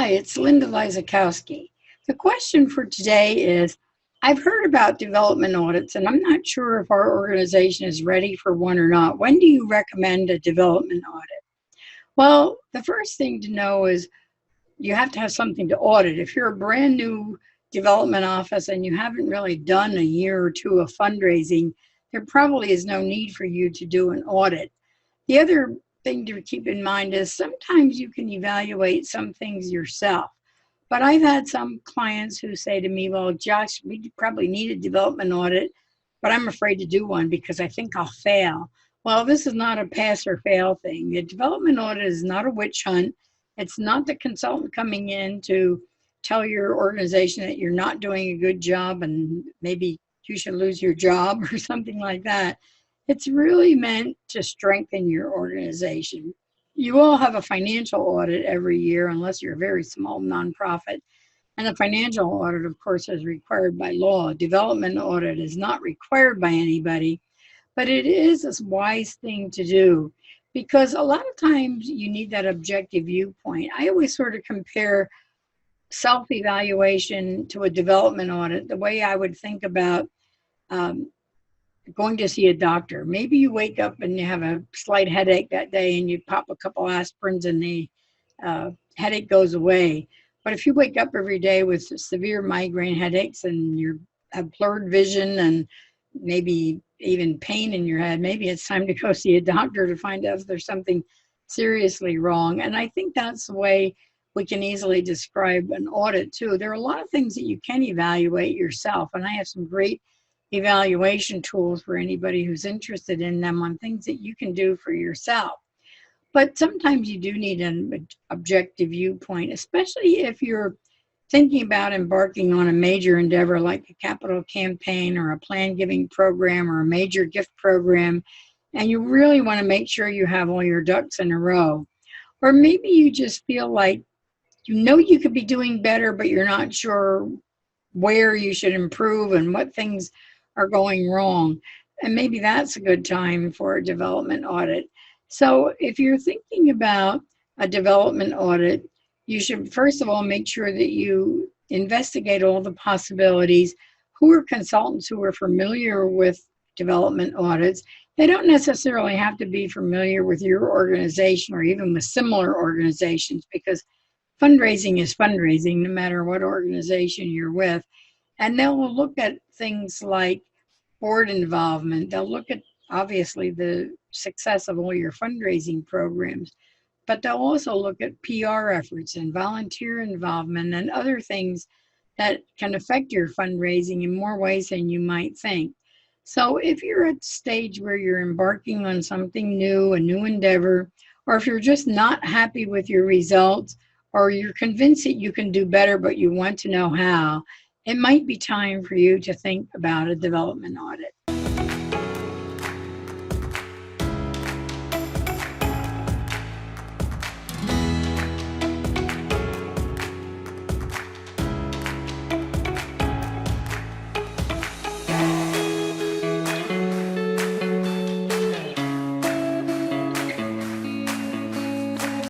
Hi, it's Linda Lizakowski. The question for today is, I've heard about development audits and I'm not sure if our organization is ready for one or not. When do you recommend a development audit? Well, the first thing to know is you have to have something to audit. If you're a brand new development office and you haven't really done a year or two of fundraising, there probably is no need for you to do an audit. The other thing to keep in mind is sometimes you can evaluate some things yourself. But I've had some clients who say to me, well, Josh, we probably need a development audit, but I'm afraid to do one because I think I'll fail. Well, this is not a pass or fail thing. A development audit is not a witch hunt. It's not the consultant coming in to tell your organization that you're not doing a good job and maybe you should lose your job or something like that. It's really meant to strengthen your organization. You all have a financial audit every year, unless you're a very small nonprofit. And a financial audit, of course, is required by law. A development audit is not required by anybody, but it is a wise thing to do because a lot of times you need that objective viewpoint. I always sort of compare self-evaluation to a development audit, the way I would think about um, going to see a doctor. Maybe you wake up and you have a slight headache that day and you pop a couple aspirins and the headache goes away. But if you wake up every day with severe migraine headaches and you have blurred vision and maybe even pain in your head, maybe it's time to go see a doctor to find out if there's something seriously wrong. And I think that's the way we can easily describe an audit too. There are a lot of things that you can evaluate yourself, and I have some great evaluation tools for anybody who's interested in them on things that you can do for yourself. But sometimes you do need an objective viewpoint, especially if you're thinking about embarking on a major endeavor like a capital campaign or a plan giving program or a major gift program, and you really want to make sure you have all your ducks in a row. Or maybe you just feel like you know you could be doing better, but you're not sure where you should improve and what things are going wrong. And maybe that's a good time for a development audit. So if you're thinking about a development audit, you should first of all make sure that you investigate all the possibilities. Who are consultants who are familiar with development audits? They don't necessarily have to be familiar with your organization or even with similar organizations, because fundraising is fundraising no matter what organization you're with. And they'll look at things like board involvement. They'll look at, obviously, the success of all your fundraising programs, but they'll also look at PR efforts and volunteer involvement and other things that can affect your fundraising in more ways than you might think. So if you're at the stage where you're embarking on something new, a new endeavor, or if you're just not happy with your results, or you're convinced that you can do better, but you want to know how, it might be time for you to think about a development audit.